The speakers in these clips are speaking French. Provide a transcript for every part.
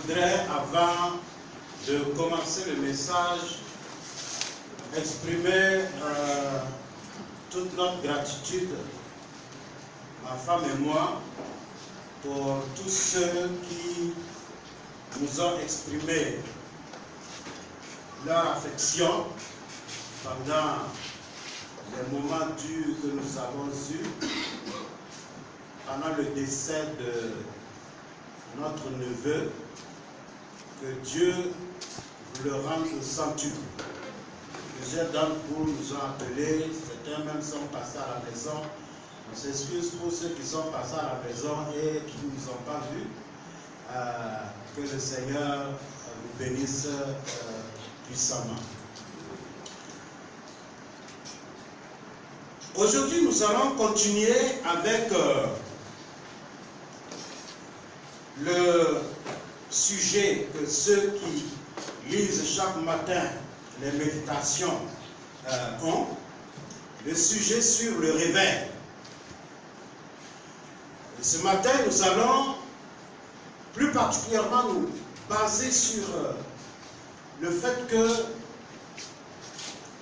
voudrais, avant de commencer le message, exprimer toute notre gratitude, ma femme et moi, pour tous ceux qui nous ont exprimé leur affection pendant les moments durs que nous avons eus, pendant le décès de notre neveu. Que Dieu vous le rende centuple. Plusieurs d'entre vous nous ont appelés, certains même sont passés à la maison. On s'excuse pour ceux qui sont passés à la maison et qui ne nous ont pas vus. Que le Seigneur vous bénisse puissamment. Aujourd'hui, nous allons continuer avec le sujet que ceux qui lisent chaque matin les méditations ont, le sujet sur le réveil. Et ce matin, nous allons plus particulièrement nous baser sur le fait que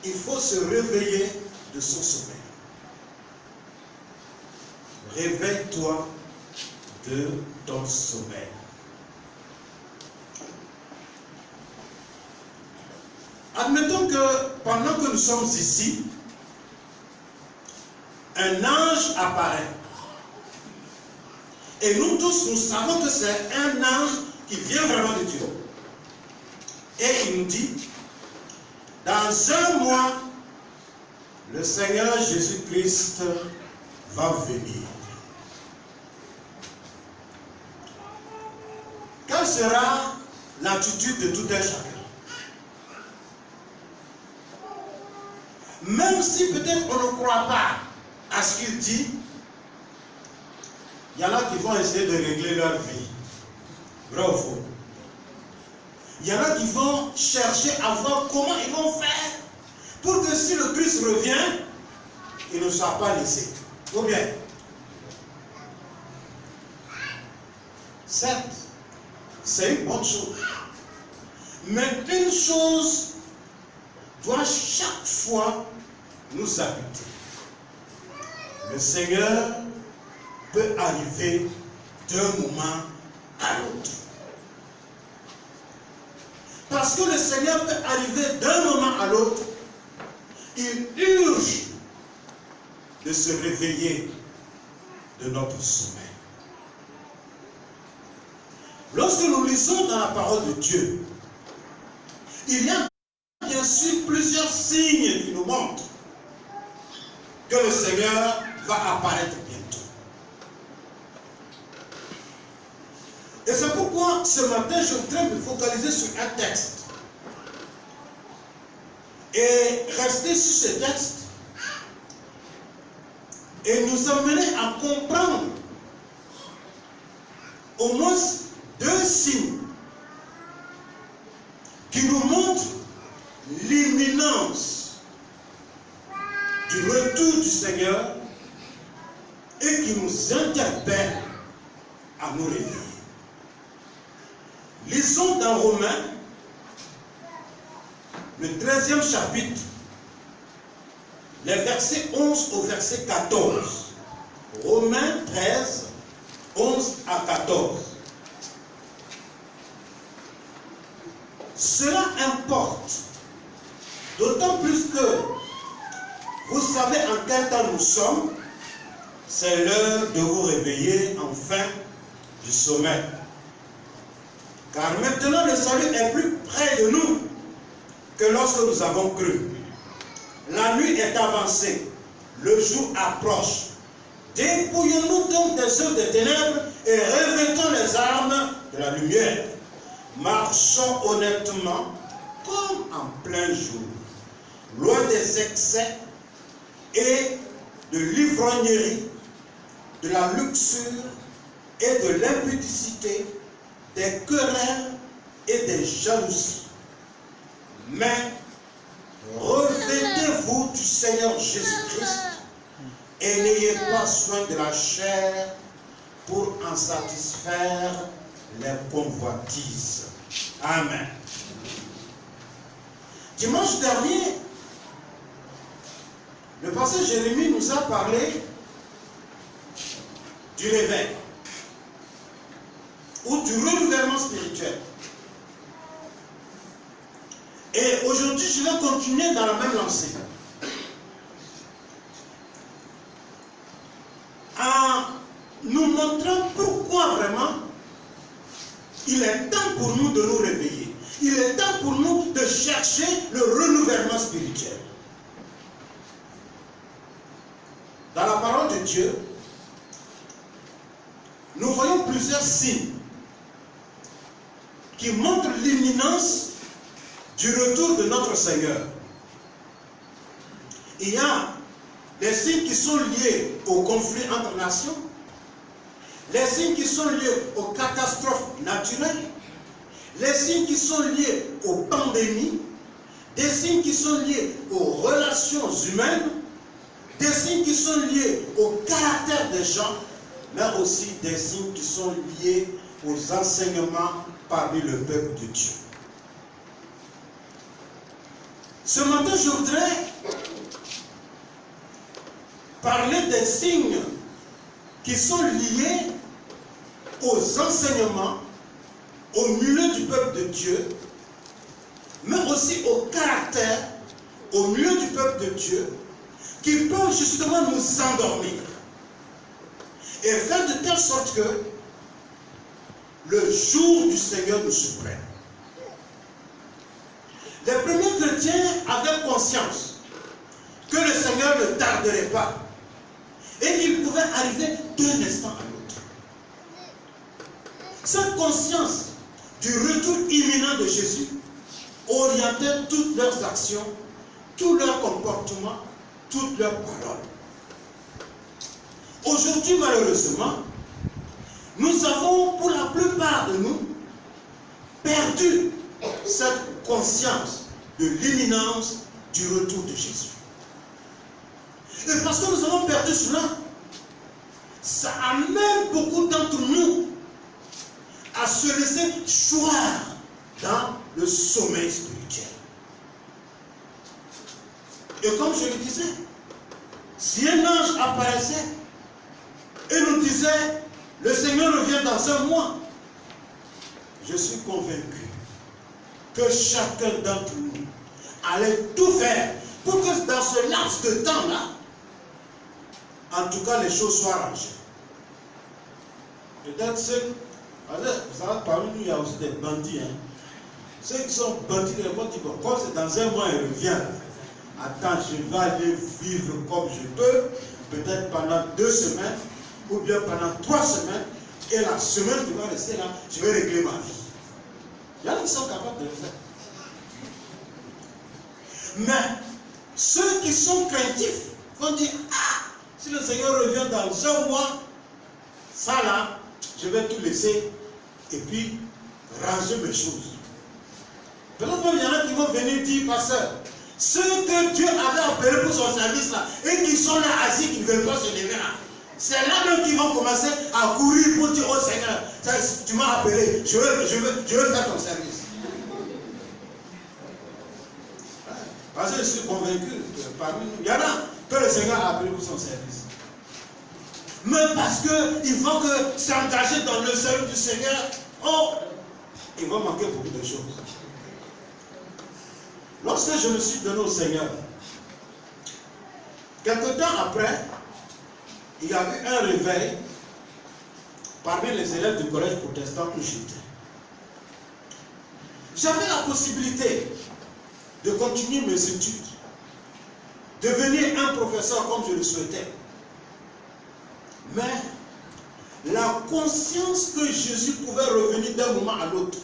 il faut se réveiller de son sommeil. Réveille-toi de ton sommeil. Admettons que pendant que nous sommes ici, un ange apparaît. Et nous tous, nous savons que c'est un ange qui vient vraiment de Dieu. Et il nous dit, dans un mois, le Seigneur Jésus-Christ va venir. Quelle sera l'attitude de tout un chacun? Même si peut-être on ne croit pas à ce qu'il dit, il y en a qui vont essayer de régler leur vie. Vrai ou faux? Il y en a qui vont chercher à voir comment ils vont faire pour que si le Christ revient, il ne soit pas laissé. Ou bien? Certes, c'est une bonne chose. Mais une chose doit chaque fois nous habiter. Le Seigneur peut arriver d'un moment à l'autre. Parce que le Seigneur peut arriver d'un moment à l'autre, il urge de se réveiller de notre sommeil. Lorsque nous lisons dans la parole de Dieu, il y a bien sûr plusieurs signes qui nous montrent que le Seigneur va apparaître bientôt. Et c'est pourquoi ce matin, je voudrais me focaliser sur un texte. Et rester sur ce texte et nous amener à comprendre au moins deux signes qui nous montrent l'imminence du retour du Seigneur et qui nous interpelle à nous réveiller. Lisons dans Romains, le 13e chapitre, les versets 11 au verset 14. Romains 13, 11 à 14. Cela importe, d'autant plus que vous savez en quel temps nous sommes. C'est l'heure de vous réveiller enfin du sommeil. Car maintenant le salut est plus près de nous que lorsque nous avons cru. La nuit est avancée, le jour approche. Dépouillons-nous donc des œuvres des ténèbres et revêtons les armes de la lumière. Marchons honnêtement comme en plein jour, loin des excès et de l'ivrognerie, de la luxure et de l'impudicité, des querelles et des jalousies. Mais revêtez-vous du Seigneur Jésus-Christ et n'ayez pas soin de la chair pour en satisfaire les convoitises. Amen. Dimanche dernier, le pasteur Jérémie nous a parlé du réveil ou du renouvellement spirituel. Et aujourd'hui, je vais continuer dans la même lancée. En nous montrant pourquoi vraiment il est temps pour nous de nous réveiller. Il est temps pour nous de chercher le renouvellement spirituel. Dans la parole de Dieu, nous voyons plusieurs signes qui montrent l'imminence du retour de notre Seigneur. Il y a des signes qui sont liés aux conflits entre nations, les signes qui sont liés aux catastrophes naturelles, les signes qui sont liés aux pandémies, des signes qui sont liés aux relations humaines, des signes qui sont liés au caractère des gens, mais aussi des signes qui sont liés aux enseignements parmi le peuple de Dieu. Ce matin, je voudrais parler des signes qui sont liés aux enseignements au milieu du peuple de Dieu, mais aussi au caractère au milieu du peuple de Dieu, qui peuvent justement nous endormir et faire de telle sorte que le jour du Seigneur nous surprenne. Les premiers chrétiens avaient conscience que le Seigneur ne tarderait pas et qu'il pouvait arriver d'un instant à l'autre. Cette conscience du retour imminent de Jésus orientait toutes leurs actions, tous leurs comportements, toutes leurs paroles. Aujourd'hui, malheureusement, nous avons, pour la plupart de nous, perdu cette conscience de l'imminence du retour de Jésus. Et parce que nous avons perdu cela, ça amène beaucoup d'entre nous à se laisser choir dans le sommeil spirituel. Et comme je le disais, si un ange apparaissait et nous disait, le Seigneur revient dans un mois, je suis convaincu que chacun d'entre nous allait tout faire pour que dans ce laps de temps-là, en tout cas, les choses soient arrangées. Peut-être ceux, vous savez, parmi nous, il y a aussi des bandits. Hein. Ceux qui sont bandits, ils vont dire, comme c'est dans un mois, il revient. Attends, je vais aller vivre comme je peux, peut-être pendant 2 semaines, ou bien pendant 3 semaines, et la semaine qui va rester là, je vais régler ma vie. Il y en a qui sont capables de le faire. Mais ceux qui sont craintifs vont dire, ah, si le Seigneur revient dans un mois, ça là, je vais tout laisser et puis ranger mes choses. Peut-être même il y en a qui vont venir dire, pasteur, ceux que Dieu avait appelés pour son service là, et qui sont là assis, qui ne veulent pas se lever là, c'est là même qu'ils vont commencer à courir pour dire, oh Seigneur, tu m'as appelé, je veux faire ton service. Parce que je suis convaincu que parmi nous, il y en a que le Seigneur a appelé pour son service. Mais parce qu'ils vont s'engager dans le service du Seigneur, oh, il va manquer beaucoup de choses. Lorsque je me suis donné au Seigneur, quelque temps après, il y a eu un réveil parmi les élèves du collège protestant où j'étais. J'avais la possibilité de continuer mes études, devenir un professeur comme je le souhaitais. Mais la conscience que Jésus pouvait revenir d'un moment à l'autre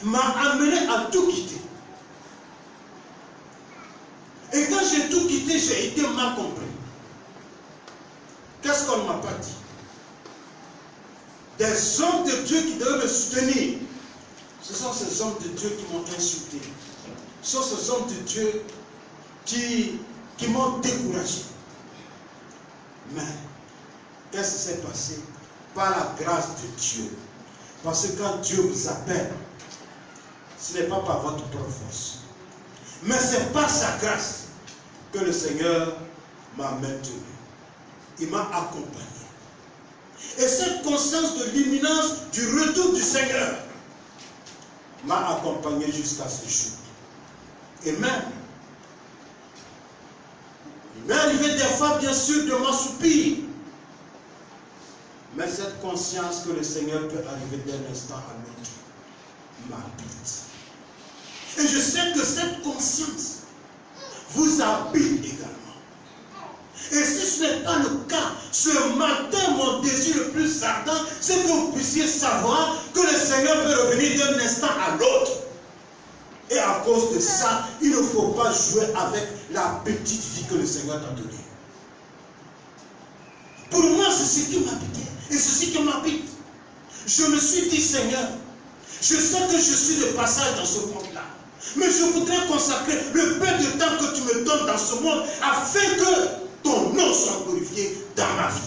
m'a amené à tout quitter. Et quand j'ai tout quitté, j'ai été mal compris. Qu'est-ce qu'on ne m'a pas dit? Des hommes de Dieu qui devaient me soutenir, ce sont ces hommes de Dieu qui m'ont insulté. Ce sont ces hommes de Dieu qui m'ont découragé. Mais, qu'est-ce qui s'est passé? par la grâce de Dieu. Parce que quand Dieu vous appelle, ce n'est pas par votre propre force, mais c'est par sa grâce que le Seigneur m'a maintenu. Il m'a accompagné. Et cette conscience de l'imminence du retour du Seigneur m'a accompagné jusqu'à ce jour. Et même, il m'est arrivé des fois, bien sûr, de m'assoupir. Mais cette conscience que le Seigneur peut arriver d'un instant à l'autre m'habite. Et je sais que cette conscience vous habite également. Et si ce n'est pas le cas, ce matin, mon désir le plus ardent, c'est que vous puissiez savoir que le Seigneur peut revenir d'un instant à l'autre. Et à cause de ça, il ne faut pas jouer avec la petite vie que le Seigneur t'a donnée. Pour moi, c'est ce qui m'habitait. Et c'est ce qui m'habite. Je me suis dit, Seigneur, je sais que je suis de passage dans ce monde-là. Mais je voudrais consacrer le peu de temps que tu me donnes dans ce monde afin que ton nom soit glorifié dans ma vie.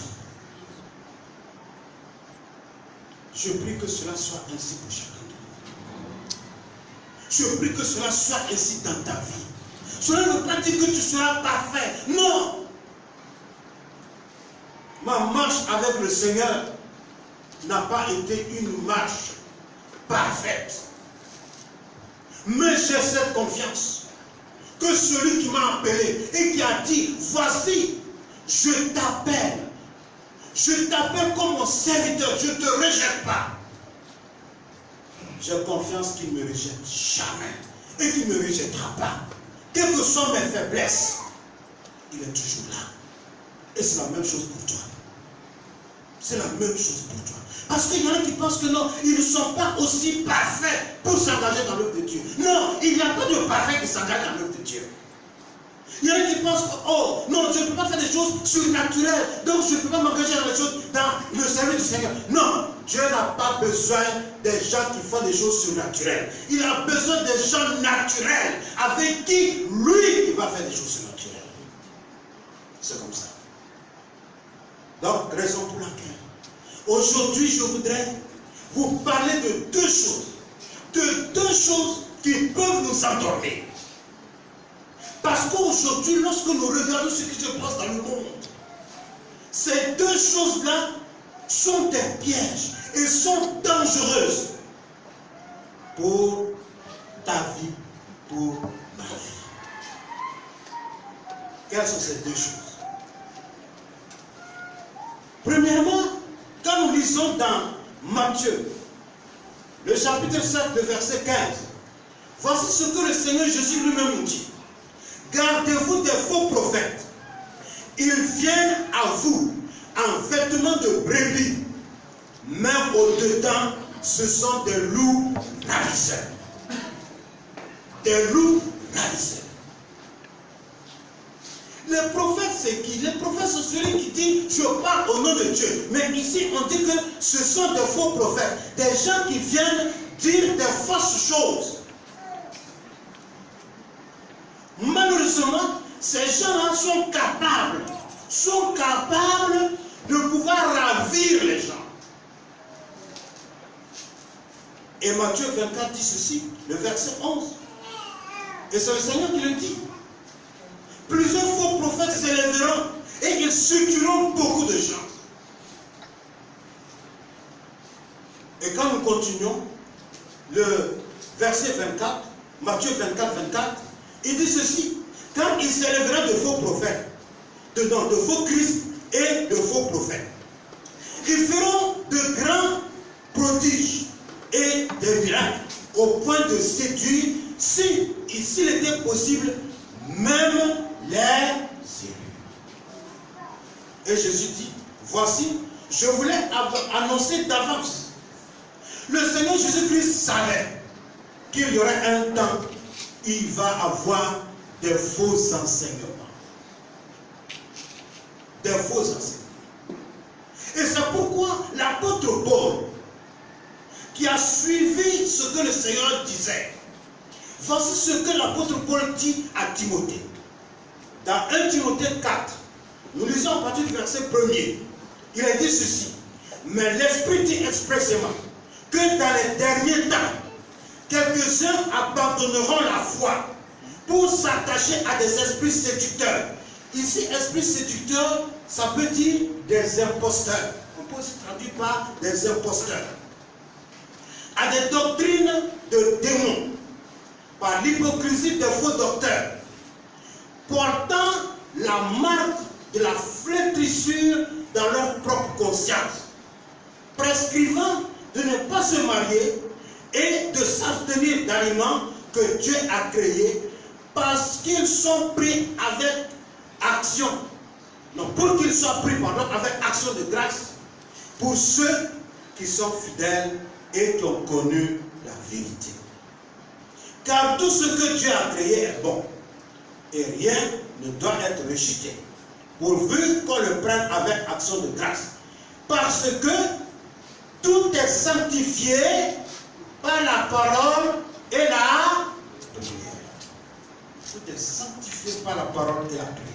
Je prie que cela soit ainsi pour chacun de nous. Je prie que cela soit ainsi dans ta vie. Cela ne veut pas dire que tu seras parfait. Non. Ma marche avec le Seigneur n'a pas été une marche parfaite. Mais j'ai cette confiance que celui qui m'a appelé et qui a dit, voici, je t'appelle comme mon serviteur, je ne te rejette pas. J'ai confiance qu'il ne me rejette jamais et qu'il ne me rejettera pas. Quelles que soient mes faiblesses, il est toujours là. Et c'est la même chose pour toi. C'est la même chose pour toi. Parce qu'il y en a qui pensent que non, ils ne sont pas aussi parfaits pour s'engager dans l'œuvre de Dieu. Non, il n'y a pas de parfait qui s'engage dans l'œuvre de Dieu. Il y en a qui pensent que, oh, non, je ne peux pas faire des choses surnaturelles, donc je ne peux pas m'engager dans les choses dans le service du Seigneur. Non, Dieu n'a pas besoin des gens qui font des choses surnaturelles. Il a besoin des gens naturels avec qui, lui, il va faire des choses surnaturelles. C'est comme ça. Donc, raison pour laquelle, aujourd'hui, je voudrais vous parler de deux choses. De deux choses qui peuvent nous endormir. Parce qu'aujourd'hui, lorsque nous regardons ce qui se passe dans le monde, ces deux choses-là sont des pièges et sont dangereuses pour ta vie, pour ma vie. Quelles sont ces deux choses? Premièrement, quand nous lisons dans Matthieu, le chapitre 7, le verset 15, voici ce que le Seigneur Jésus lui-même nous dit. Gardez-vous des faux prophètes. Ils viennent à vous en vêtements de brebis, mais au-dedans, ce sont des loups ravisseurs. Des loups ravisseurs. Les prophètes, c'est qui? Les prophètes, c'est celui qui dit, je parle au nom de Dieu. Mais ici, on dit que ce sont des faux prophètes. Des gens qui viennent dire des fausses choses. Malheureusement, ces gens-là sont capables de pouvoir ravir les gens. Et Matthieu 24 dit ceci, le verset 11. Et c'est le Seigneur qui le dit. Plusieurs faux prophètes s'élèveront et ils séduiront beaucoup de gens. Et quand nous continuons, le verset 24, Matthieu 24, 24, il dit ceci, car il s'élèvera de faux prophètes, de faux Christ et de faux prophètes. Ils feront de grands prodiges et des miracles, au point de séduire, s'il était possible, même les élus. Et Jésus dit, voici, je voulais annoncer d'avance. Le Seigneur Jésus-Christ savait qu'il y aurait un temps, il va avoir des faux enseignements. Des faux enseignements. Et c'est pourquoi l'apôtre Paul, qui a suivi ce que le Seigneur disait, voici ce que l'apôtre Paul dit à Timothée. Dans 1 Timothée 4, nous lisons à partir du verset 1er. Il a dit ceci. Mais l'Esprit dit expressément que dans les derniers temps, quelques-uns abandonneront la foi pour s'attacher à des esprits séducteurs. Ici, esprit séducteur, ça veut dire des imposteurs. On peut aussi traduire par des imposteurs. À des doctrines de démons, par l'hypocrisie des faux docteurs, portant la marque de la flétrissure dans leur propre conscience, prescrivant de ne pas se marier et de s'abstenir d'aliments que Dieu a créés, parce qu'ils sont pris avec action, non, pour qu'ils soient pris, pardon, avec action de grâce, pour ceux qui sont fidèles et qui ont connu la vérité. Car tout ce que Dieu a créé est bon, et rien ne doit être rejeté, pourvu qu'on le prenne avec action de grâce, parce que tout est sanctifié par la parole et la prière. Tout est sanctifié par la parole et la prière.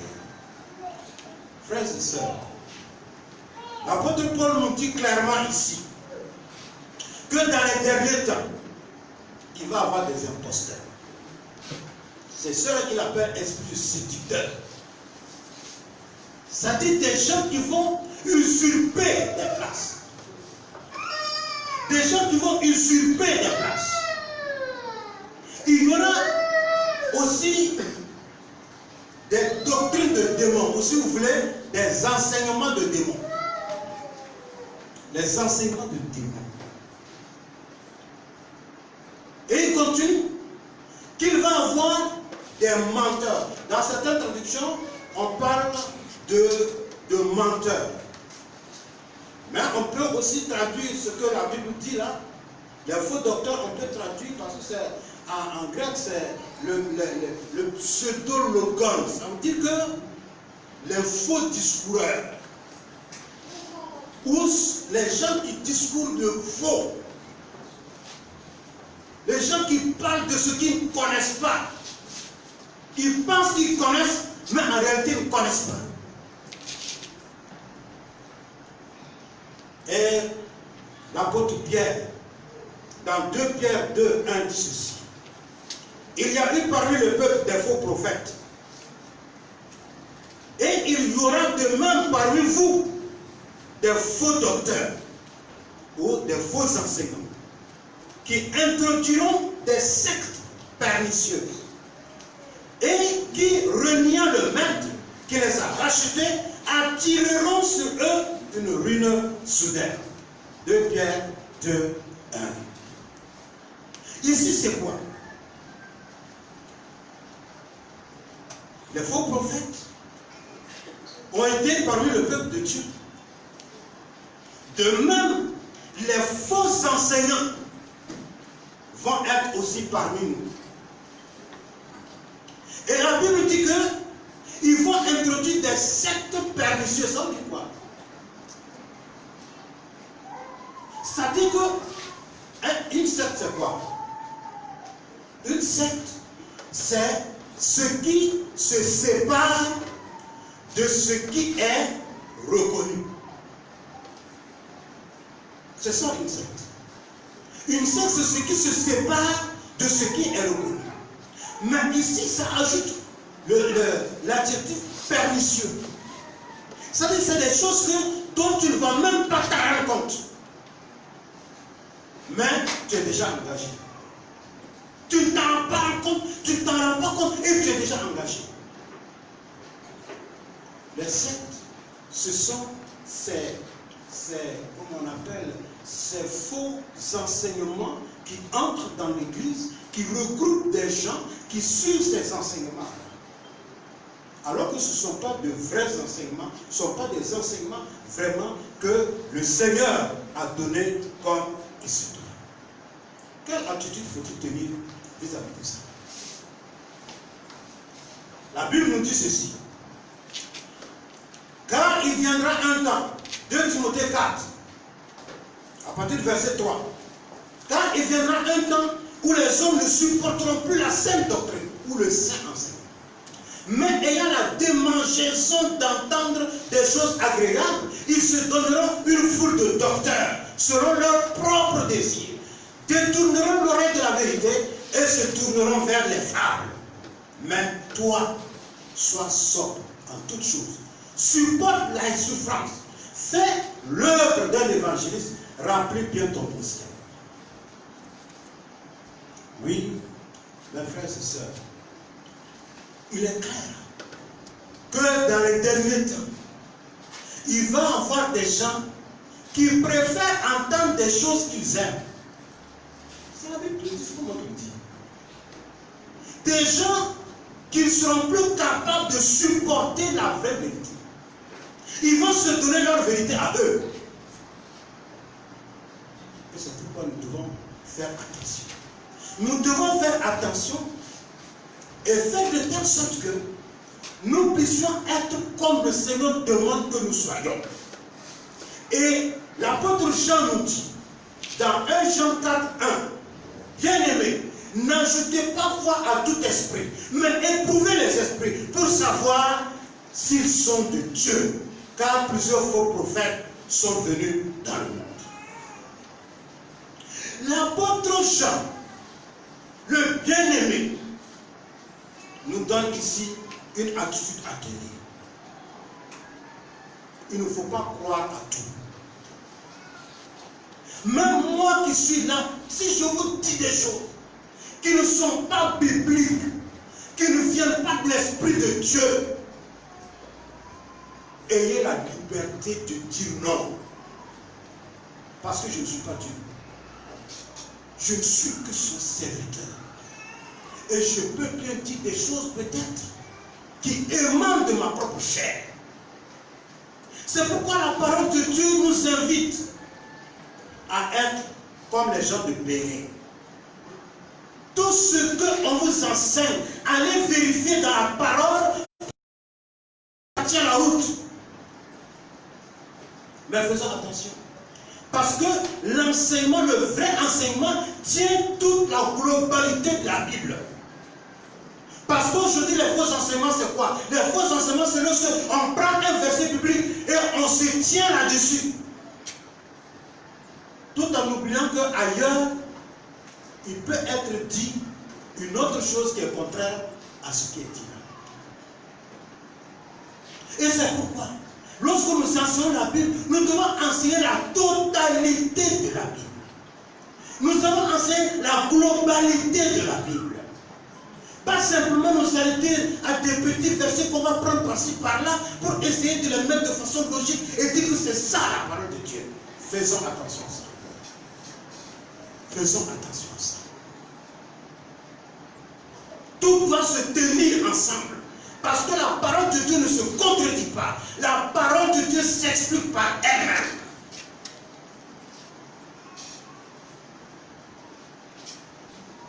Frères et sœurs, l'apôtre Paul nous dit clairement ici que dans les derniers temps, il va y avoir des imposteurs. C'est ceux qu'il appelle esprit séducteur. C'est-à-dire des gens qui vont usurper des places. Des gens qui vont usurper des places. Il y aura aussi des doctrines de démons, ou si vous voulez, des enseignements de démons. Les enseignements de démons. Et il continue qu'il va avoir des menteurs. Dans certaines traductions, on parle de menteurs. Mais on peut aussi traduire ce que la Bible dit là. Les faux docteurs, on peut traduire parce que c'est en grec, c'est le pseudo-logos. Ça veut dire que les faux discoureurs, ou les gens qui discourent de faux, les gens qui parlent de ce qu'ils ne connaissent pas. Ils pensent qu'ils connaissent, mais en réalité ils ne connaissent pas. Et l'apôtre Pierre, dans 2 Pierre 2, 1 dit ceci. Il y a eu parmi le peuple des faux prophètes. Et il y aura de même parmi vous des faux docteurs ou des faux enseignants qui introduiront des sectes pernicieuses et qui, reniant le maître qui les a rachetés, attireront sur eux une ruine soudaine. 2 Pierre 2, 1. Ici, c'est quoi? Les faux prophètes ont été parmi le peuple de Dieu. De même, les faux enseignants vont être aussi parmi nous. Et la Bible dit qu'ils vont introduire des sectes pernicieuses. Ça veut dire quoi? Ça dit que une secte, c'est quoi? Une secte, c'est ce qui se sépare de ce qui est reconnu. C'est ça une secte. Une secte, c'est ce qui se sépare de ce qui est reconnu. Mais ici, ça ajoute l'adjectif pernicieux. C'est-à-dire que c'est des choses dont tu ne vas même pas t'en rendre compte. Mais tu es déjà engagé. Tu ne t'en rends pas compte, tu ne t'en rends pas compte et tu es déjà engagé. Les sectes, ce sont comment on appelle, ces faux enseignements qui entrent dans l'église, qui regroupent des gens qui suivent ces enseignements. Alors que ce ne sont pas de vrais enseignements, ce ne sont pas des enseignements vraiment que le Seigneur a donné comme il se doit. Quelle attitude faut-il tenir vis-à-vis de ça? La Bible nous dit ceci. Car il viendra un temps, 2 Timothée 4, à partir du verset 3. Car il viendra un temps où les hommes ne supporteront plus la saine doctrine ou le saint enseignement, mais ayant la démangeaison d'entendre des choses agréables, ils se donneront une foule de docteurs, selon leur propre désir, détourneront l'oreille de la vérité et se tourneront vers les fables. Mais toi, sois sobre en toutes choses, supporte la souffrance, fais l'œuvre d'un évangéliste, remplis bien ton ministère. Oui, mes frères et sœurs, il est clair que dans les derniers temps, il va y avoir des gens qui préfèrent entendre des choses qu'ils aiment. C'est la Bible qui dit, c'est moi qui le dis. Des gens qui ne seront plus capables de supporter la vraie vérité. Ils vont se donner leur vérité à eux. Et c'est pourquoi nous devons faire attention. Nous devons faire attention et faire de telle sorte que nous puissions être comme le Seigneur demande que nous soyons. Et l'apôtre Jean nous dit, dans 1 Jean 4, 1, bien-aimés, n'ajoutez pas foi à tout esprit, mais éprouvez les esprits pour savoir s'ils sont de Dieu, car plusieurs faux prophètes sont venus dans le monde. L'apôtre Jean, le bien-aimé, nous donne ici une attitude à tenir. Il ne faut pas croire à tout. Même moi qui suis là, si je vous dis des choses qui ne sont pas bibliques, qui ne viennent pas de l'Esprit de Dieu, ayez la liberté de dire non. Parce que je ne suis pas Dieu. Je ne suis que son serviteur. Et je peux bien dire des choses peut-être qui émanent de ma propre chair. C'est pourquoi la parole de Dieu nous invite à être comme les gens de Béret. Tout ce qu'on vous enseigne, allez vérifier dans la parole, tient la route. Mais faisons attention. Parce que l'enseignement, le vrai enseignement, tient toute la globalité de la Bible. Parce qu'aujourd'hui, les faux enseignements, c'est quoi? Les faux enseignements, c'est lorsqu'on prend un verset biblique et on se tient là-dessus. Tout en oubliant qu'ailleurs, il peut être dit une autre chose qui est contraire à ce qui est dit là. Et c'est pourquoi, lorsque nous enseignons la Bible, nous devons enseigner la totalité de la Bible. Nous devons enseigner la globalité de la Bible. Pas simplement nous arrêter à des petits versets qu'on va prendre par-ci par-là pour essayer de les mettre de façon logique et dire que c'est ça la parole de Dieu. Faisons attention à ça. Faisons attention à ça. Tout doit se tenir ensemble. Parce que la parole de Dieu ne se contredit pas. La parole de Dieu s'explique par elle-même.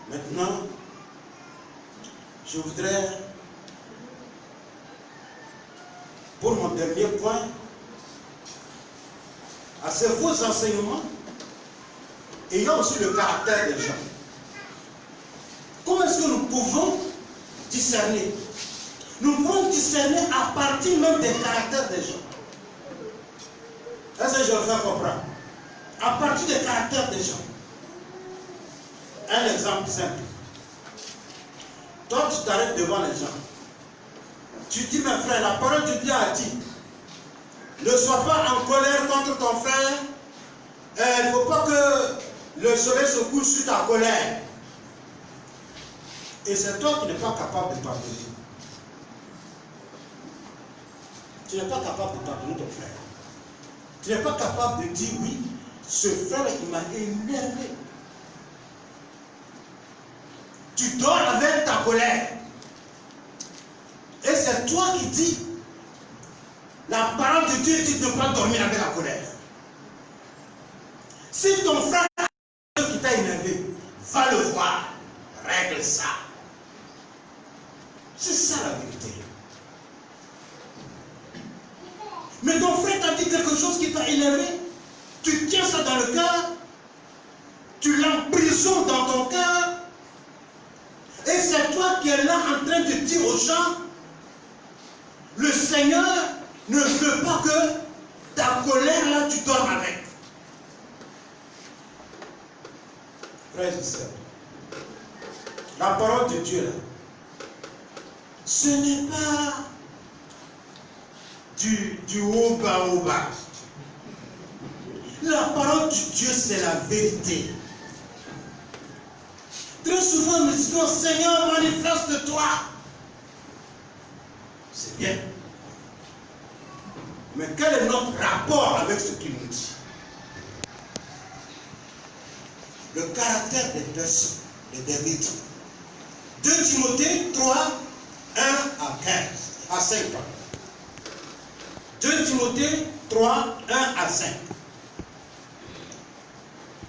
Maintenant, je voudrais, pour mon dernier point, à ces faux enseignements, ayant aussi le caractère des gens. Comment est-ce que nous pouvons discerner? Nous pouvons discerner à partir même des caractères des gens. Est-ce que je vais faire comprendre? À partir des caractères des gens. Un exemple simple. Toi, tu t'arrêtes devant les gens. Tu dis, mes frères, la parole de Dieu a dit, ne sois pas en colère contre ton frère. Il ne faut pas que le soleil se couche sur ta colère. Et c'est toi qui n'es pas capable de pardonner. Tu n'es pas capable de pardonner ton frère. Tu n'es pas capable de dire, oui, ce frère, il m'a énervé. Tu dors avec ta colère. Et c'est toi qui dis, la parole de Dieu dit de ne pas dormir avec la colère. Si ton frère qui t'a énervé, va le voir, règle ça. C'est ça la vérité. Mais ton frère t'a dit quelque chose qui t'a énervé, tu tiens ça dans le cœur, tu l'emprisonnes dans ton cœur, et c'est toi qui es là en train de dire aux gens, Seigneur ne veut pas que ta colère là, tu dormes avec. Frères et sœurs, la parole de Dieu là, ce n'est pas du haut bas au bas. La parole de Dieu, c'est la vérité. Très souvent, nous disons, Seigneur, manifeste-toi. C'est bien. Mais quel est notre rapport avec ce qu'il nous dit? Le caractère des personnes, les derniers temps. 2 Timothée 3, 1 à 15, à 5. 2 Timothée 3, 1 à 5.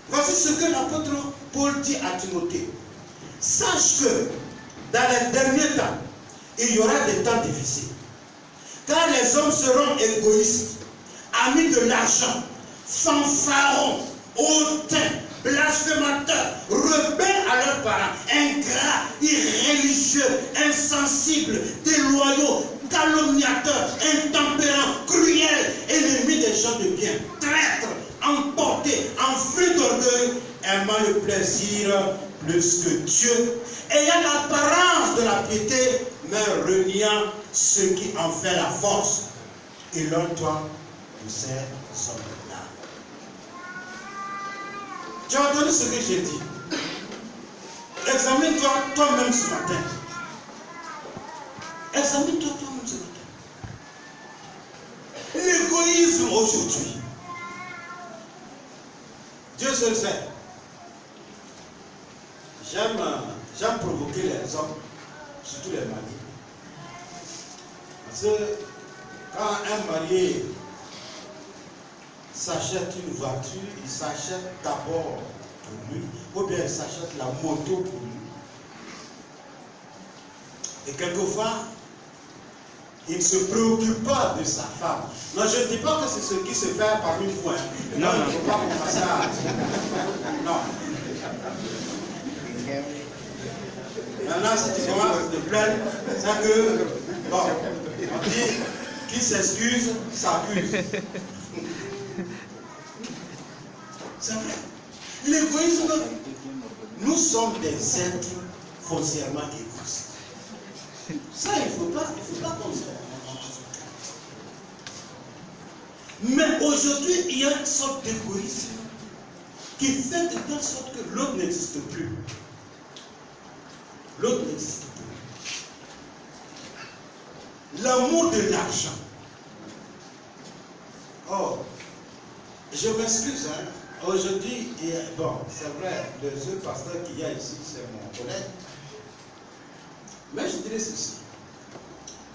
Voici ce que l'apôtre Paul dit à Timothée. Sache que dans les derniers temps, il y aura des temps difficiles. Car les hommes seront égoïstes, amis de l'argent, fanfarons, hautains, blasphémateurs, rebelles à leurs parents, ingrats, irréligieux, insensibles, déloyaux, calomniateurs, intempérants, cruels, ennemis des gens de bien, traîtres, emportés, enflés d'orgueil, aimant le plaisir plus que Dieu, ayant l'apparence de la piété, mais reniant ce qui en fait la force. Éloigne-toi de ces hommes-là. Tu as entendu ce que j'ai dit? Examine-toi toi-même ce matin. Examine-toi toi-même ce matin. L'égoïsme aujourd'hui. Dieu seul sait. J'aime provoquer les hommes, surtout les mariés. Parce que quand un marié s'achète une voiture, il s'achète d'abord pour lui, ou bien il s'achète la moto pour lui. Et quelquefois, il ne se préoccupe pas de sa femme. Non, je ne dis pas que c'est ce qui se fait parmi vous. Non, il ne faut pas commencer à... Non. Maintenant, si tu commences à te plaindre, c'est que, bon, on dit, qui s'excuse, s'accuse. C'est vrai. L'égoïsme, nous sommes des êtres foncièrement égoïstes. Ça, il ne faut pas qu'on se... Mais aujourd'hui, il y a une sorte d'égoïsme qui fait de telle sorte que l'autre n'existe plus. L'autre n'existe plus. L'amour de l'argent. Oh, je m'excuse, hein. Aujourd'hui, bon, c'est vrai, le seul pasteur qu'il y a ici, c'est mon collègue. Mais je dirais ceci.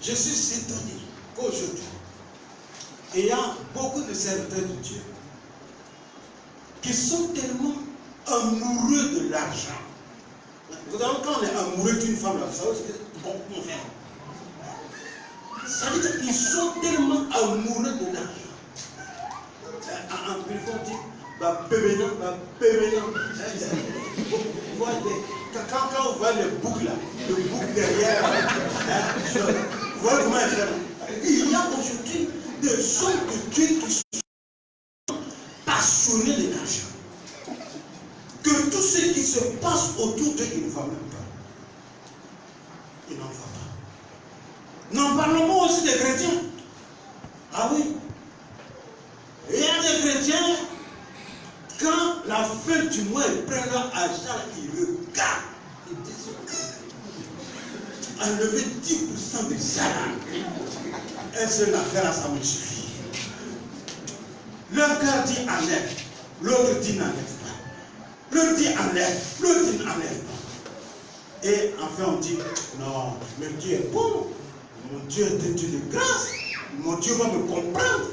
Je suis étonné qu'aujourd'hui, il y a beaucoup de serviteurs de Dieu qui sont tellement amoureux de l'argent. Vous savez, quand on est amoureux d'une femme, là, vous savez ce que bon, on fait. Ça veut dire qu'ils sont tellement amoureux de l'argent. En plus, on dit, bah, péménant. Vous voyez, quand vous voyez le bouc là, le bouc derrière, vous voyez comment il fait. Il y a aujourd'hui des hommes de Dieu qui sont passionnés de l'argent. Que tout ce qui se passe autour d'eux, ils ne voient même pas. Ils n'en voient pas. N'en parlons pas aussi des chrétiens. Ah oui. Il y a des chrétiens, quand la fin du mois, ils prennent leur argent, ils regardent. Ils disent, enlever 10% de ça. Un seul affaire, ça me suffit. L'un cœur dit enlève, l'autre dit n'enlève pas. L'autre dit enlève, l'autre dit n'enlève pas. Et enfin on dit, non, mais Dieu est bon. Mon Dieu est un Dieu de grâce. Mon Dieu va me comprendre.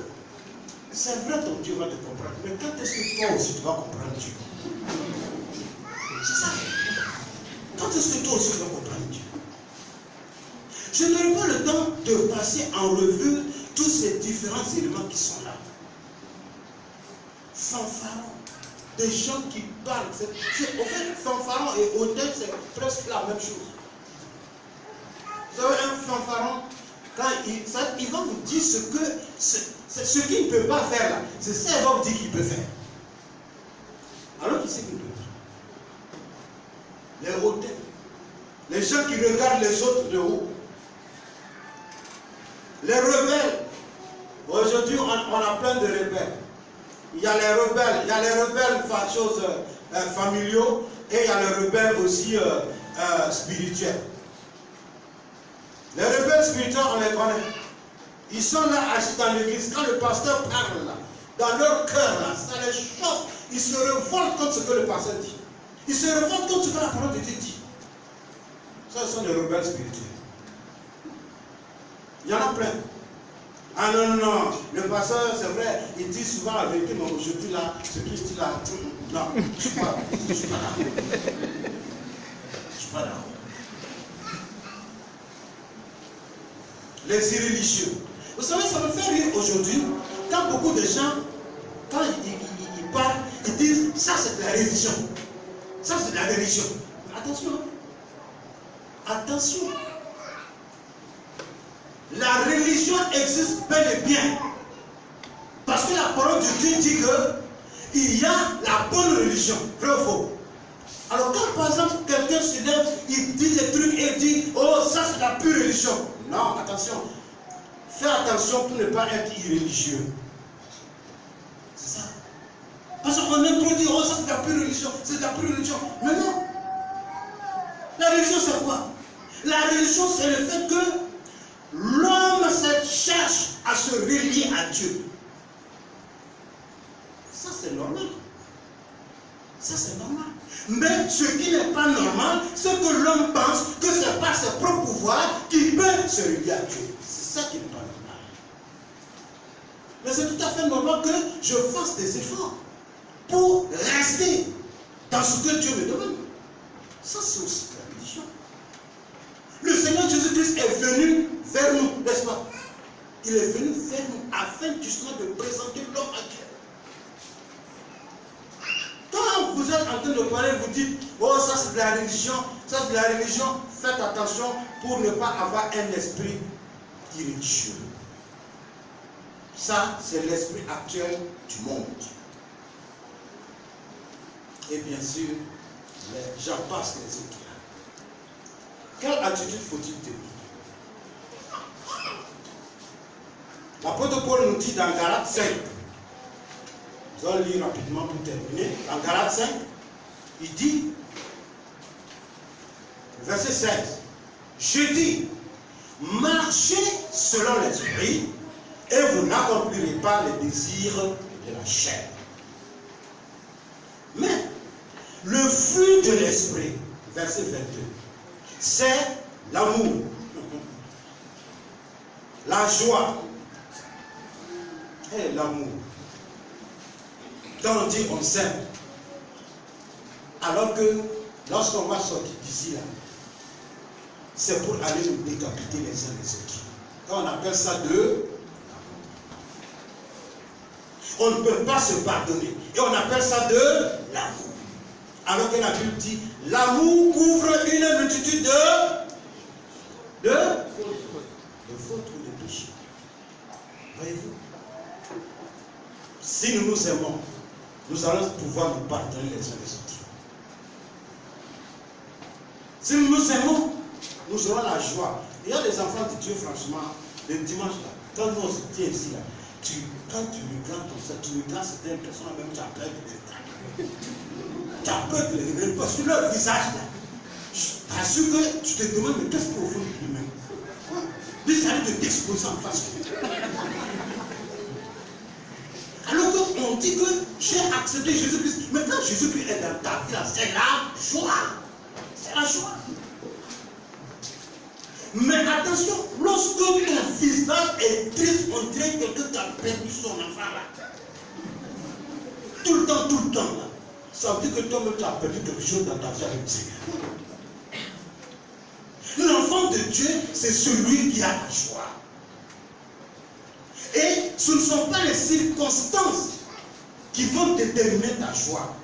C'est vrai, ton Dieu va te comprendre. Mais quand est-ce que toi aussi tu vas comprendre Dieu? C'est ça. Quand est-ce que toi aussi tu vas comprendre Dieu? Je n'aurai pas le temps de passer en revue tous ces différents éléments qui sont là. Fanfaron, des gens qui parlent. En fait, fanfaron et hôtel, c'est presque la même chose. Vous avez un fanfaron, quand il va vous dire ce qu'il ne peut pas faire là. C'est ça qu'il va vous dire qu'il peut faire. Alors qui c'est qu'il peut faire? Les hautains. Les gens qui regardent les autres de haut. Les rebelles. Aujourd'hui, on a plein de rebelles. Il y a les rebelles choses familiaux et il y a les rebelles aussi spirituels. Les rebelles spirituels, on les connaît. Ils sont là assis dans l'église. Quand le pasteur parle là, dans leur cœur là, ça les chauffe. Ils se révoltent contre ce que le pasteur dit. Ils se révoltent contre ce que la parole de Dieu dit. Ça, ce sont des rebelles spirituels. Il y en a plein. Ah non, non, non, le pasteur, c'est vrai, il dit souvent la vérité, mais aujourd'hui là, ce qu'il dit là, non, je ne suis pas d'accord. Je ne suis pas d'accord. Les irréligieux. Vous savez, ça me fait rire aujourd'hui, quand beaucoup de gens, quand ils parlent, ils disent, ça c'est de la religion. Ça c'est de la religion. Attention. Attention. La religion existe bel et bien. Parce que la parole de Dieu dit qu'il y a la bonne religion. Vrai ou faux? Alors quand par exemple quelqu'un se lève, il dit des trucs et dit, oh ça c'est la pure religion. Non, attention. Fais attention pour ne pas être irréligieux. C'est ça. Parce qu'on aime trop dire, oh ça c'est la pure religion, c'est de la pure religion. Mais non. La religion c'est quoi? La religion c'est le fait que l'homme cherche à se relier à Dieu. Ça c'est normal. Ça c'est normal. Mais ce qui n'est pas normal, c'est que l'homme pense que c'est par ses propres pouvoirs qu'il peut se relier à Dieu. C'est ça qui n'est pas normal. Mais c'est tout à fait normal que je fasse des efforts pour rester dans ce que Dieu me demande. Ça c'est aussi la religion. Le Seigneur Jésus-Christ est venu vers nous, n'est-ce pas? Il est venu vers nous afin justement de présenter l'homme à Dieu. Quand vous êtes en train de parler, vous dites, oh ça c'est de la religion, ça c'est de la religion, faites attention pour ne pas avoir un esprit irréligieux. Ça, c'est l'esprit actuel du monde. Et bien sûr, j'en passe les autres. Quelle attitude faut-il tenir? L'apôtre Paul nous dit dans Galates 5, nous allons lire rapidement pour terminer. Dans Galates 5, il dit, verset 16, je dis, marchez selon l'esprit et vous n'accomplirez pas les désirs de la chair. Mais le fruit de l'esprit, verset 22, c'est l'amour, la joie et l'amour. Quand on dit on s'aime, alors que lorsqu'on va sortir d'ici là, c'est pour aller nous décapiter les uns les autres. Quand on appelle ça de... On ne peut pas se pardonner. Et on appelle ça de l'amour. Alors que la Bible dit, l'amour couvre une multitude de fautes ou de péchés. Voyez-vous? Si nous nous aimons, nous allons pouvoir nous pardonner les uns les autres. Si nous nous aimons, nous aurons la joie. Il y a des enfants de Dieu, franchement, le dimanche là, quand nous on se tient ici là, quand tu regardes ton sein, tu regardes certaines personnes, même tu as peur de les regarder. Tu as peur de les regarder parce que leur visage là, je t'assure que tu te demandes, mais qu'est-ce qu'on fait de lui-même? Lui, ça arrive de t'exposer en face. Alors qu'on dit que j'ai accepté Jésus-Christ. Mais quand Jésus-Christ est dans ta vie, c'est la joie. C'est la joie. Mais attention, lorsque ton visage est triste, on dirait que quelqu'un qui a perdu son enfant là. Tout le temps là. Ça veut dire que toi-même tu as perdu quelque chose dans ta vie avec Dieu. L'enfant de Dieu, c'est celui qui a la joie. Et ce ne sont pas les circonstances qui vont déterminer ta joie,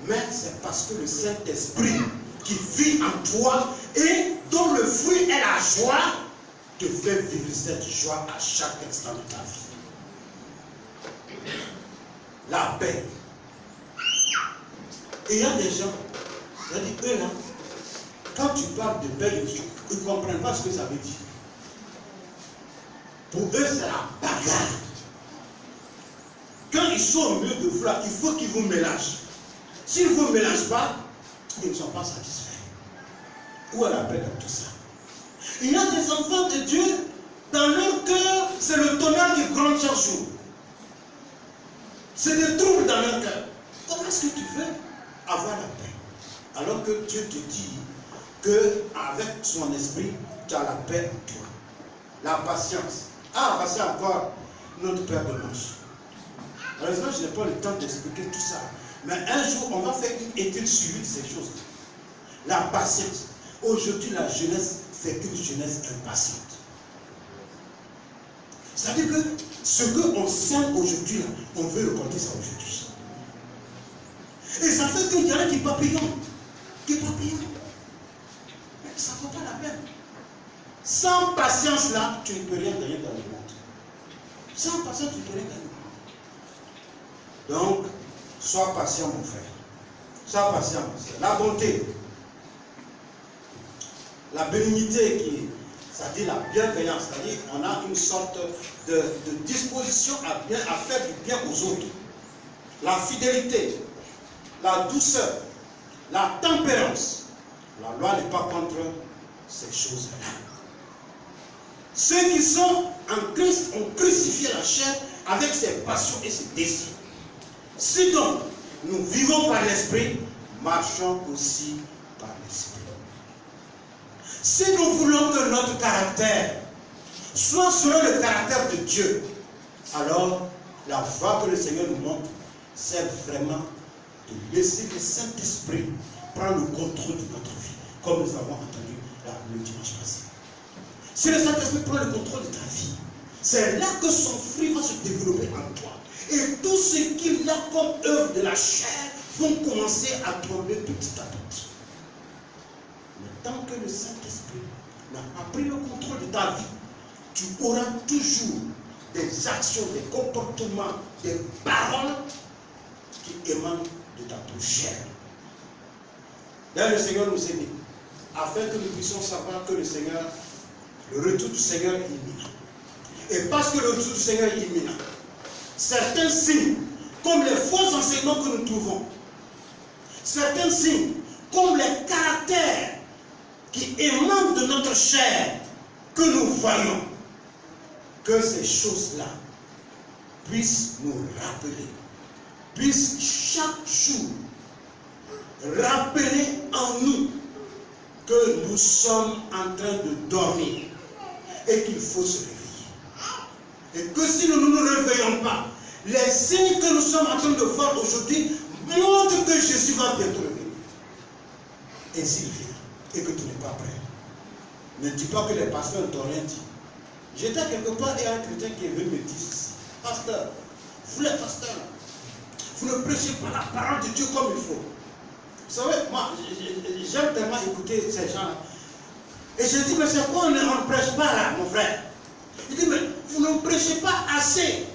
mais c'est parce que le Saint-Esprit qui vit en toi et dont le fruit est la joie, te fait vivre cette joie à chaque instant de ta vie. La paix. Et il y a des gens, c'est-à-dire eux là, quand tu parles de paix, ils ne comprennent pas ce que ça veut dire. Pour eux, c'est la bagarre. Quand ils sont au milieu de vous là, il faut qu'ils vous mélangent. S'ils ne vous mélangent pas, ils ne sont pas satisfaits. Où est la paix dans tout ça? Il y a des enfants de Dieu, dans leur cœur, c'est le tonnerre qui gronde chaque jour. C'est des troubles dans leur cœur. Comment est-ce que tu veux avoir la paix? Alors que Dieu te dit qu'avec son esprit, tu as la paix en toi. La patience. Ah, voici encore notre paire de manches. Malheureusement, je n'ai pas le temps d'expliquer tout ça. Mais un jour, on va faire une étude suivie de ces choses. La patience. Aujourd'hui, la jeunesse, c'est une jeunesse impatiente. C'est-à-dire que ce qu'on sème aujourd'hui, on veut récolter ça aujourd'hui. Et ça fait qu'il y en a qui papillonnent. Mais ça ne vaut pas la peine. Sans patience là, tu ne peux rien gagner dans le monde. Sans patience, tu ne peux rien gagner. Donc, sois patient, mon frère. Sois patient, mon frère. La bonté. La bénignité, c'est-à-dire la bienveillance, c'est-à-dire on a une sorte de disposition à faire du bien aux autres. La fidélité, la douceur, la tempérance. La loi n'est pas contre ces choses-là. Ceux qui sont en Christ ont crucifié la chair avec ses passions et ses désirs. Si donc nous vivons par l'esprit, marchons aussi par l'esprit. Si nous voulons que notre caractère soit selon le caractère de Dieu, alors la voie que le Seigneur nous montre, c'est vraiment de laisser le Saint-Esprit prendre le contrôle de notre vie, comme nous avons entendu le dimanche passé. Si le Saint-Esprit prend le contrôle de ta vie, c'est là que son fruit va se développer en toi. Et tout ce qu'il a comme œuvre de la chair vont commencer à tomber petit à petit. Mais tant que le Saint-Esprit n'a pas pris le contrôle de ta vie, tu auras toujours des actions, des comportements, des paroles qui émanent de ta chair. Là, le Seigneur nous aide, afin que nous puissions savoir que le retour du Seigneur est imminent. Et parce que le retour du Seigneur est imminent, certains signes, comme les faux enseignements que nous trouvons, certains signes, comme les caractères qui émanent de notre chair, que nous voyons, que ces choses-là puissent nous rappeler, puissent chaque jour rappeler en nous que nous sommes en train de dormir et qu'il faut se réveiller. Et que si nous ne nous réveillons pas, les signes que nous sommes en train de voir aujourd'hui montrent que Jésus va bientôt revenir. Et s'il vient, et que tu n'es pas prêt, ne dis pas que les pasteurs ne t'ont rien dit. J'étais quelque part et un chrétien qui est venu me dire ceci: pasteur, vous les pasteurs, vous ne prêchez pas la parole de Dieu comme il faut. Vous savez, moi, j'aime tellement écouter ces gens-là. Et je dis, mais c'est quoi on ne prêche pas là, mon frère? Il dit, mais vous ne prêchez pas assez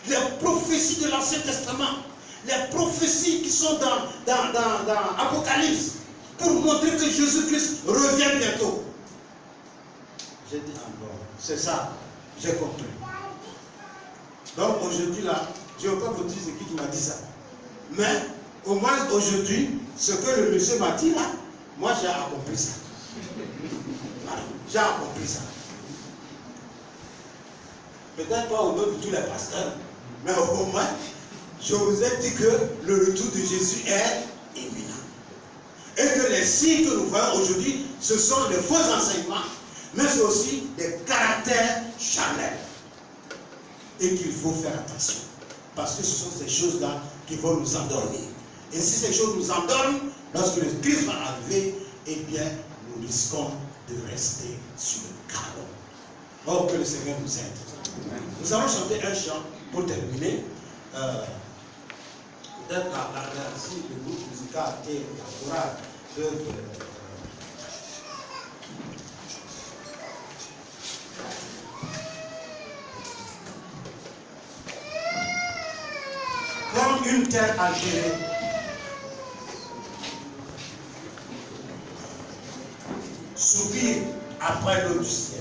les prophéties de l'Ancien Testament, les prophéties qui sont dans Apocalypse, pour montrer que Jésus-Christ revient bientôt. J'ai dit, encore, c'est ça, j'ai compris. Donc aujourd'hui là, je ne vais pas vous dire ce qui m'a dit ça. Mais au moins aujourd'hui, ce que le monsieur m'a dit là, moi j'ai accompli ça. Voilà, j'ai accompli ça. Peut-être pas au nom de tous les pasteurs, mais au moins, je vous ai dit que le retour de Jésus est imminent. Et que les signes que nous voyons aujourd'hui, ce sont les faux enseignements, mais c'est aussi des caractères charnels. Et qu'il faut faire attention. Parce que ce sont ces choses-là qui vont nous endormir. Et si ces choses nous endorment, lorsque le Christ va arriver, eh bien, nous risquons de rester sur le carreau. Oh, que le Seigneur nous aide. Nous allons chanter un chant pour terminer. Peut-être si le groupe musical et la chorale peuvent cœur altéré. Soupir après l'eau du ciel.